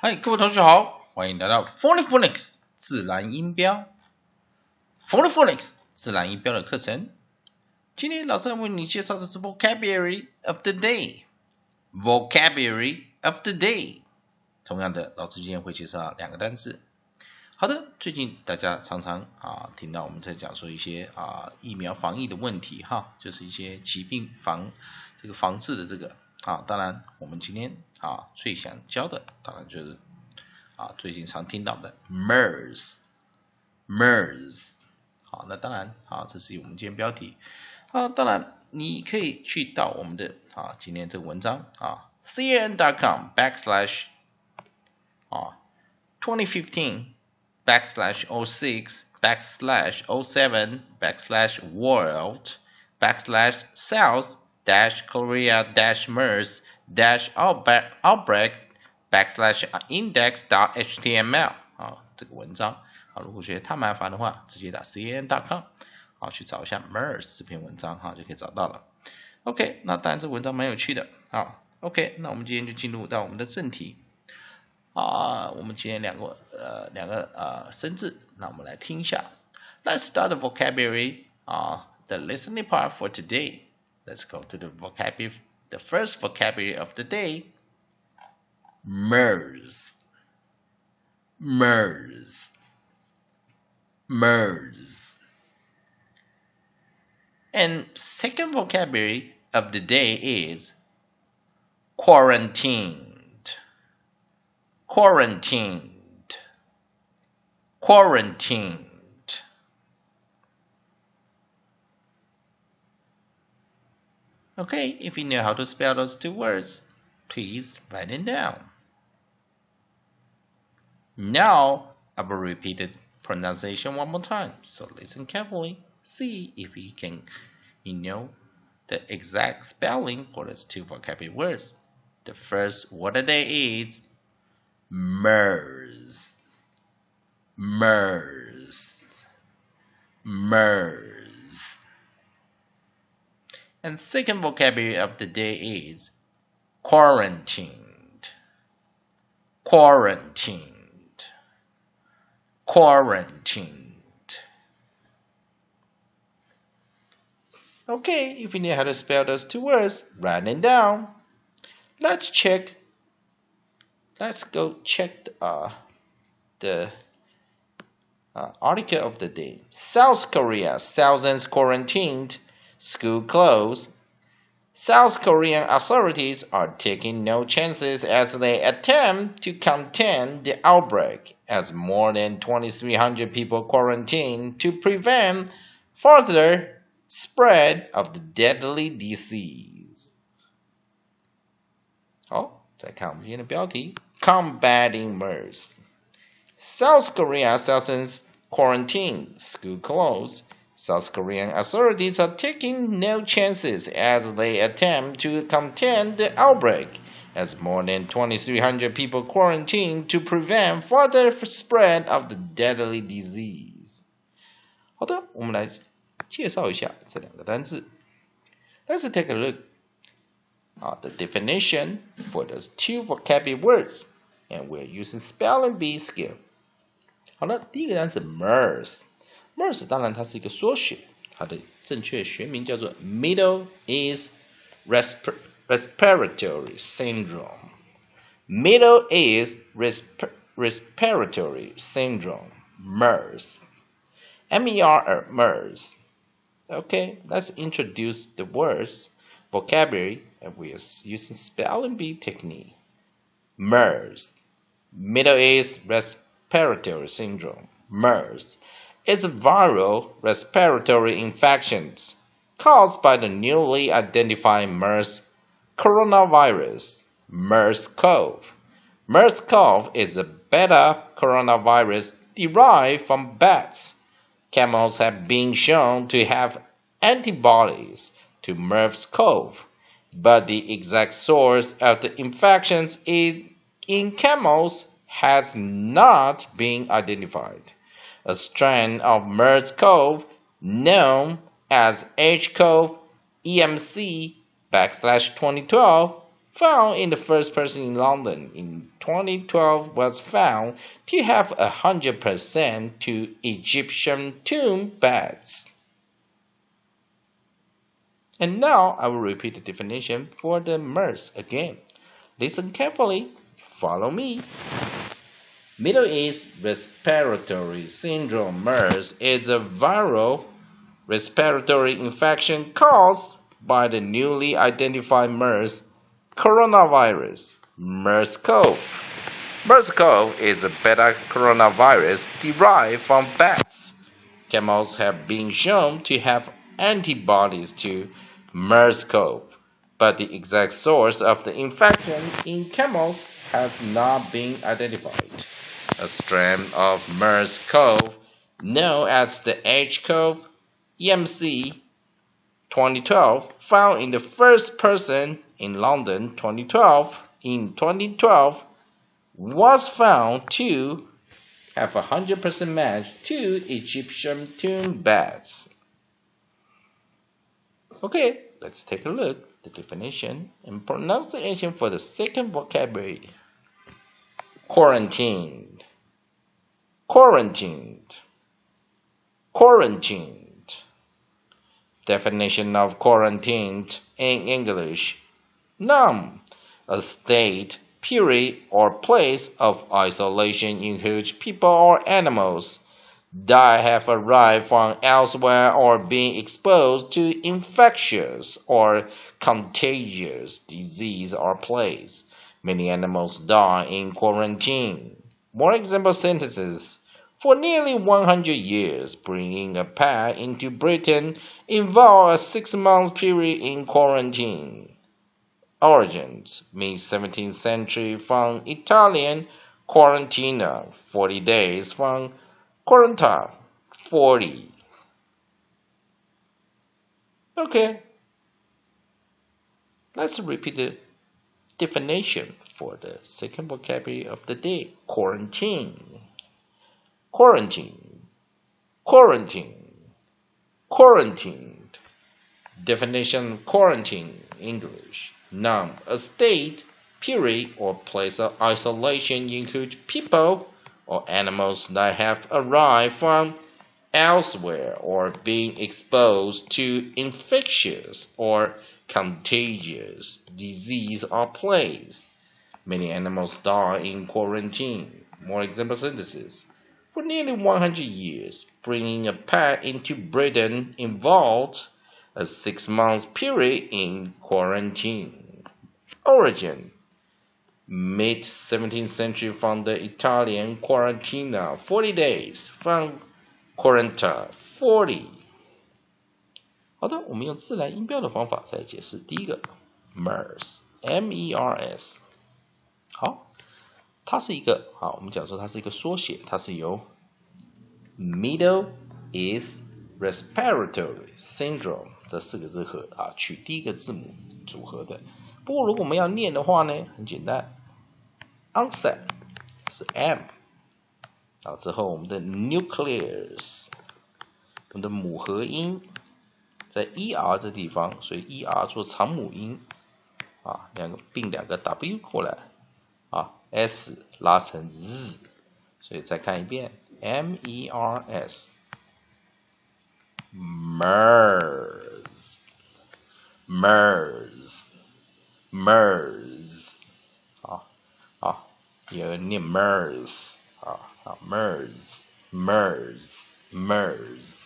嗨，各位同学好，欢迎来到 Phonics 自然音标 Phonics 自然音标的课程。今天老师要为你介绍的是 Vocabulary of the Day。Vocabulary of the Day。同样的，老师今天会介绍两个单字。好的，最近大家常常听到我们在讲说一些疫苗防疫的问题就是一些疾病防治的这个当然我们今天最想教的当然就是最近常听到的 MERS。好，那当然这是我们今天标题当然你可以去到我们的今天这个文章cn./06/2015//07/07/world/south-korea-mers-outbreak/index.html 这个文章如果觉得太麻烦的话，直接打 cn.com 去找一下 MERS 这篇文章就可以找到了。OK， 那当然这文章蛮有趣的OK， 那我们今天就进入到我们的正题我们今天两个生字，那我们来听一下。Let's start the vocabulary the listening part for today. Let's go to the first vocabulary of the day. MERS. And second vocabulary of the day is quarantined. Okay, if you know how to spell those two words, please write it down. Now, I will repeat the pronunciation one more time, so listen carefully. See if you know the exact spelling for those two vocabulary words. The first word of the day is MERS. And second vocabulary of the day is quarantined. Okay, if you know how to spell those two words, write it down. Let's go check the article of the day. South Korea, thousands quarantined, school closed. South Korean authorities are taking no chances as they attempt to contain the outbreak, as more than 2,300 people quarantined to prevent further spread of the deadly disease. 好，再看我们今天的标题 Combating MERS. South Korea thousands quarantined, school closed. South Korean authorities are taking no chances as they attempt to contain the outbreak, as more than 2,300 people quarantined to prevent further spread of the deadly disease. 好的，我们来介绍一下这两个单字。Let's take a look at the definition for those two vocabulary words, and we're using spelling bee skill. 好了，第一个单词 MERS。MERS 当然它是一个缩写，它的正确学名叫做 Middle East Respiratory Syndrome。Middle East Respiratory Syndrome, MERS. MERS. Okay, let's introduce the words, vocabulary, and we are using spelling bee technique. MERS, Middle East Respiratory Syndrome, MERS. It's a viral respiratory infection caused by the newly identified MERS coronavirus, MERS-CoV. MERS-CoV is a beta coronavirus derived from bats. Camels have been shown to have antibodies to MERS-CoV, but the exact source of the infections in camels has not been identified. A strain of MERS-CoV known as HCoV EMC /2012 found in the first person in London in 2012 was found to have 100% to Egyptian tomb beds. And now I will repeat the definition for the MERS again. Listen carefully. Follow me. Middle East Respiratory Syndrome MERS is a viral respiratory infection caused by the newly identified MERS coronavirus, MERS-CoV. MERS-CoV is a beta coronavirus derived from bats. Camels have been shown to have antibodies to MERS-CoV, but the exact source of the infection in camels has not been identified. A strain of MERS-CoV, known as the H-CoV EMC 2012, found in the first person in London in 2012, was found to have 100% match to Egyptian tomb beds. Okay, let's take a look at the definition and pronunciation for the second vocabulary. Quarantined, quarantined, quarantined. Definition of quarantined in English. Noun, a state, period, or place of isolation in which people or animals that have arrived from elsewhere or been exposed to infectious or contagious disease or plague. Many animals die in quarantine. More example sentences. For nearly 100 years, bringing a pet into Britain involved a 6-month period in quarantine. Origins, mid-17th century from Italian quarantina, 40 days from quaranta, 40. Okay, let's repeat the definition for the second vocabulary of the day. Quarantine, quarantine, quarantine, quarantined. Definition of quarantine, English. Noun, a state, period, or place of isolation in which people or animals that have arrived from elsewhere or been exposed to infectious or contagious disease or plague. Many animals die in quarantine. More example sentences. For nearly 100 years, bringing a pet into Britain involved a 6-month period in quarantine. Origin, mid-17th century from the Italian quarantina, 40 days from quaranta, 40. 好的，我们用自然音标的方法再解释第一个 MERS M-E-R-S。 好，它是一个我们讲说它是一个缩写，它是由 Middle East Respiratory Syndrome 这4个字取第一个字母组合的。不过如果我们要念的话呢，很简单 ，onset 是 M， 然后之后我们的 nucleus， 我们的母合音在 ER 这地方，所以 ER 做长母音并两个 W 过来S 拉成 Z， 所以再看一遍 MERS MERS MERS MERS 有人念 MERS MERS MERS MERS。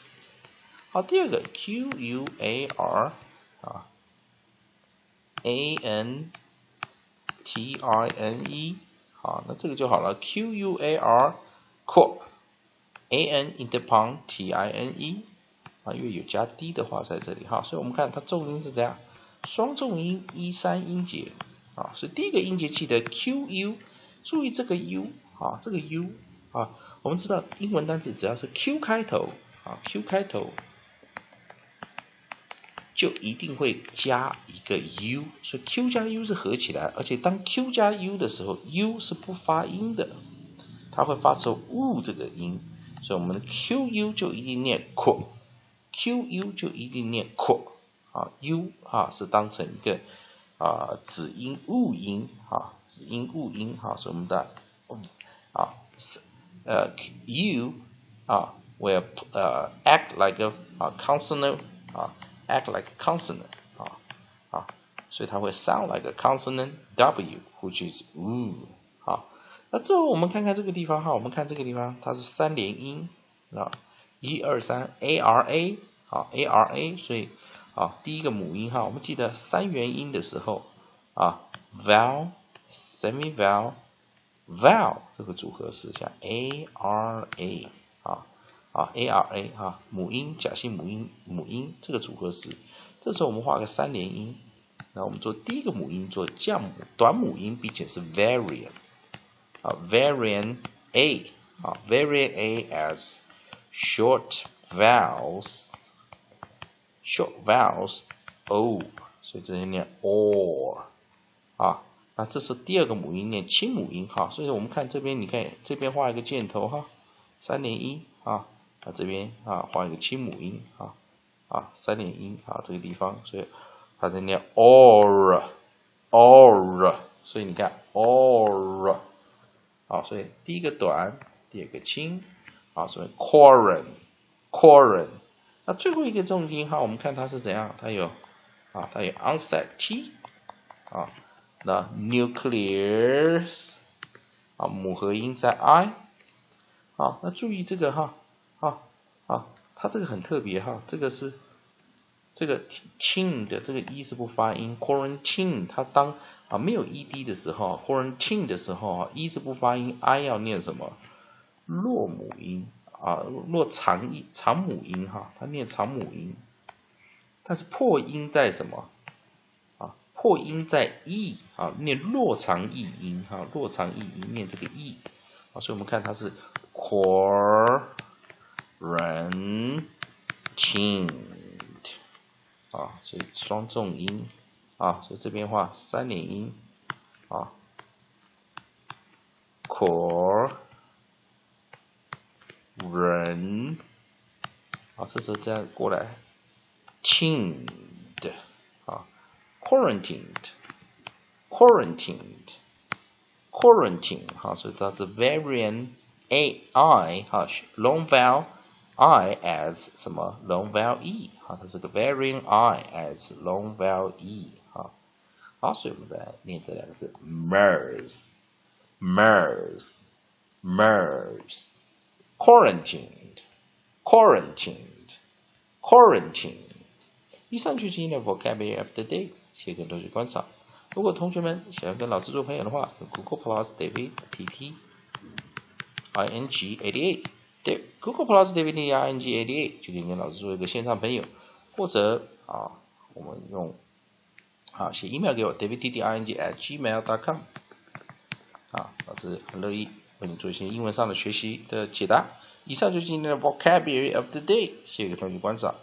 好，第二个 QUAR ANTINE， 好，那这个就好了 QUAR Corp AN interpon TINE， 因为有加 D 的话在这里所以我们看它重音是这样，双重音1-3音节所以第一个音节记得 QU， 注意这个 U 这个 U 我们知道英文单词只要是 Q 开头Q 开头就一定会加一个 U， 所以 Q 加 U 是合起来，而且当 Q 加 U 的时候 U 是不发音的，它会发出 U 这个音，所以我们的 QU 就一定念 QU 就一定念 U 是当成一个子音误音子音误音所以我们的you will act like a consonant act like a consonant 所以它会 sound like a consonant W which is那之后我们看看这个地方我们看这个地方它是三连音1、2、3 ARA ARA 所以第一个母音我们记得三元音的时候vowel semivowel vowel 这个组合式像 ARA ARA 母音假性母音这个组合式，这时候我们画个三连音，然后我们做第一个母音做降母短母音，并且是 variant variant A variant A as short vowels O 所以这里念 or 那这时候第二个母音念清母音所以我们看这边，你看这边画一个箭头三连音这边画一个清母音三连音这个地方，所以它在念 or 所以你看 or 所以第一个短，第二个清所以 quarren 那最后一个重音我们看它是怎样，它有onset T那 nucleus 母合音在 I 那注意这个它这个很特别这个是这个 tin 的这个 e 是不发音 quarantine 它当没有 ed 的时候 quarantine 的时候e 是不发音 I 要念什么弱母音弱长母音它念长母音，但是破音在什么破音在 e 念弱长义音弱长义音念这个 e 所以我们看它是 quarantine 所以双重音所以这边画三连音quarantine 这时候这样过来 quarantined所以它是 variant AI long vowel I as 什么 long vowel E 它是个 variant I as long vowel E 所以我们再念这两个是 MERS quarantined 以上就是今天的 vocabulary of the day， 谢谢各位同学观赏。如果同学们想要跟老师做朋友的话，有 Google Plus David TT ING88 对 Google Plus David TT ING88 就可以跟老师做一个线上朋友，或者我们用写 email 给我 davidtting@gmail.com 老师很乐意为你做一些英文上的学习的解答。以上就是今天的 vocabulary of the day， 谢谢各位同学观赏。